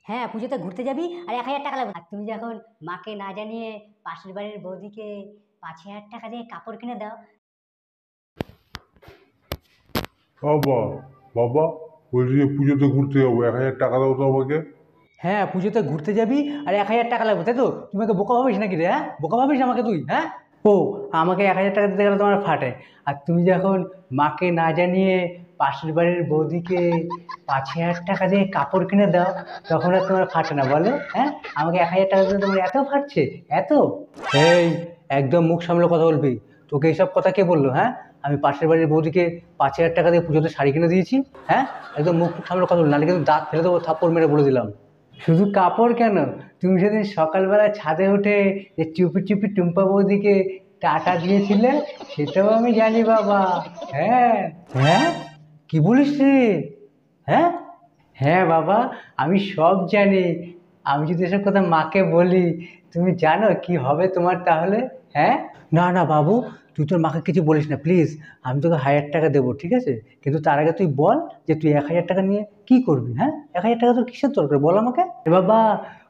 হ্যাঁ, পুজোতে ঘুরতে যাবি আর ১,০০০ টাকা লাগবে। আর তুমি যখন মাকে না জানিয়ে পাশের বাড়ির বৌদিকে ৫,০০০ টাকা দিয়ে কাপড় কিনে দাও। বাবা, বাবা, বলছি যে পুজোতে ঘুরতে যাবো, 1,000 টাকা দাও তো আমাকে। হ্যাঁ, পুজোতে ঘুরতে যাবি আর ১,০০০ টাকা লাগবে, তাই তো? তুমি আমাকে বোকা ভাবিস নাকি রে? হ্যাঁ, বোকা ভাবিস আমাকে তুই? হ্যাঁ, ও আমাকে ১,০০০ টাকা দিতে গেলে তোমার ফাটে। আর তুমি যখন মাকে না জানিয়ে পাশের বাড়ির বৌদিকে ৫,০০০ টাকা দিয়ে কাপড় কিনে দাও, তখন আর তোমার ফাটে না বলো? হ্যাঁ, আমাকে ১,০০০ টাকা দিতে তোমার এত ফাটছে, এত? এই, একদম মুখ সামলে কথা বলবি। তোকে এইসব কথা কে বললো? হ্যাঁ, আমি পাশের বাড়ির বৌদিকে ৫,০০০ টাকা দিয়ে পুজোতে শাড়ি কিনে দিয়েছি। হ্যাঁ, একদম মুখ সামলে কথা বল, নাহলে কিন্তু দাঁত ফেলে দেবো, থাপ্পড় মেরে বলে দিলাম। শুধু কাপড় কেন, তুমি সেদিন সকালবেলা ছাদে উঠে যে চুপি চুপি টুম্পা বৌদিকে টাটা দিয়েছিলে, সেটাও আমি জানি বাবা। হ্যাঁ। হ্যাঁ, কি বলিস রে? হ্যাঁ, হ্যাঁ বাবা, আমি সব জানি। আমি যদি এসব কথা মাকে বলি, তুমি জানো কি হবে তোমার তাহলে? হ্যাঁ, না না বাবু, তুই তোর মাকে কিছু বলিস না প্লিজ। আমি তোকে ১,০০০ টাকা দেবো, ঠিক আছে? কিন্তু তার আগে তুই বল যে তুই ১,০০০ টাকা নিয়ে কি করবি? হ্যাঁ, ১,০০০ টাকা তোর কিসের দরকার বল আমাকে। এ বাবা,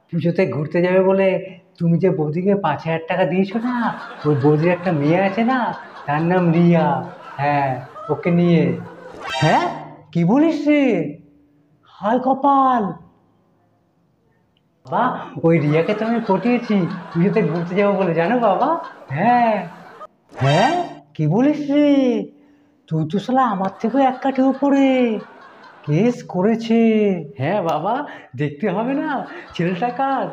পুজোতে ঘুরতে যাবে বলে তুমি যে বৌদিকে ৫,০০০ টাকা দিয়েছো না, ওই বৌদির একটা মেয়ে আছে না, তার নাম রিয়া। হ্যাঁ, ওকে নিয়ে। হ্যাঁ, কি বলিস রে? হায় কপাল! বাবা, ওই রিয়াকে তো আমি পটিয়েছি পুজোতে ঘুরতে যাবো বলে, জানো বাবা? হ্যাঁ। হ্যাঁ, কি বলিস রে? তুই তো শালা আমার থেকেও এক কাঠি উপরে কেস করেছে। হ্যাঁ বাবা, দেখতে হবে না ছেলেটা কার?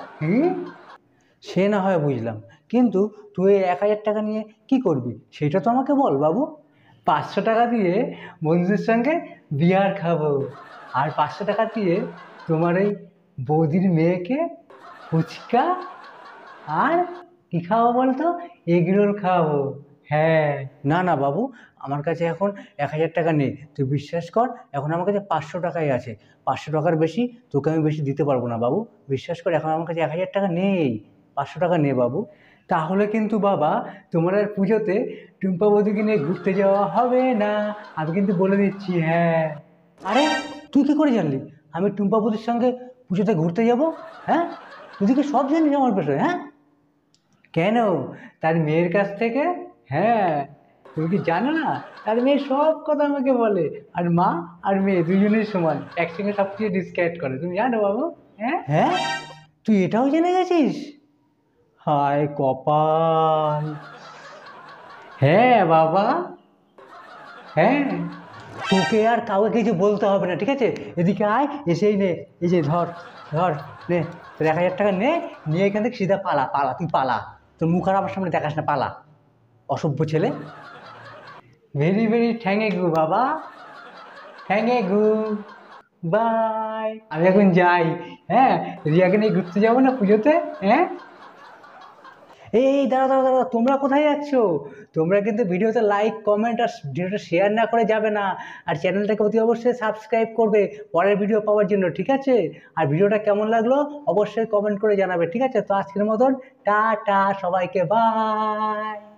সে না হয় বুঝলাম, কিন্তু তুই ১,০০০ টাকা নিয়ে কি করবি সেটা তো আমাকে বল বাবু। ৫০০ টাকা দিয়ে বন্ধুদের সঙ্গে বিয়ার খাবো, আর ৫০০ টাকা দিয়ে তোমার এই বৌদির মেয়েকে ফুচকা আর কি খাওয়াবো বলতো? এগরোল খাওয়াবো। হ্যাঁ। না না বাবু, আমার কাছে এখন ১,০০০ টাকা নেই, তুই বিশ্বাস কর। এখন আমার কাছে ৫০০ টাকাই আছে। ৫০০ টাকার বেশি তোকে আমি বেশি দিতে পারবো না বাবু। বিশ্বাস কর, এখন আমার কাছে ১,০০০ টাকা নেই। ৫০০ টাকা নে বাবু। তাহলে কিন্তু বাবা, তোমার আর পুজোতে টুম্পা বৌদিকে নিয়ে ঘুরতে যাওয়া হবে না, আমি কিন্তু বলে দিচ্ছি। হ্যাঁ। আরে, তুই কি করে জানলি আমি টুম্পা বৌদির সঙ্গে পুজোতে ঘুরতে যাব? হ্যাঁ, তুই কি সব জানিস আমার বিষয়ে? হ্যাঁ, কেন? তার মেয়ের কাছ থেকে। হ্যাঁ, তুমি কি জানো না? তার মেয়ে সব কথা আমাকে বলে। আর মা আর মেয়ে দুজনেই সমান, একসঙ্গে সব কিছু ডিসকাস করে, তুমি জানো বাবু? হ্যাঁ। হ্যাঁ, তুই এটাও জেনে গেছিস? হায় কপাল! হ্যাঁ বাবা। হ্যাঁ, তোকে আর কাউকে কিছু বলতে হবে না, ঠিক আছে? এদিকে আয়, এসেই নে। এই যে ধর, ধর, নে তোর ১,০০০ টাকা নে। নিয়ে এখান থেকে সিধা পালা, পালা, তুই পালা। তোর মুখ আর আমার সামনে দেখাস না, পালা, অসভ্য ছেলে। ভেরি ভেরি থ্যাংক ইউ বাবা, থ্যাংক ইউ। বাই, আমি এখন যাই। হ্যাঁ, রিয়াকে নিয়ে ঘুরতে যাবো না পুজোতে? হ্যাঁ। এই দাঁড়া দাঁড়া দাঁড়া, তোমরা কোথায় যাচ্ছ? তোমরা কিন্তু ভিডিওতে লাইক কমেন্ট আর ভিডিওটা শেয়ার না করে যাবে না। আর চ্যানেলটাকে অতি অবশ্যই সাবস্ক্রাইব করবে পরের ভিডিও পাওয়ার জন্য, ঠিক আছে? আর ভিডিওটা কেমন লাগলো অবশ্যই কমেন্ট করে জানাবে, ঠিক আছে? তো আজকের মতন টাটা সবাইকে, বাই।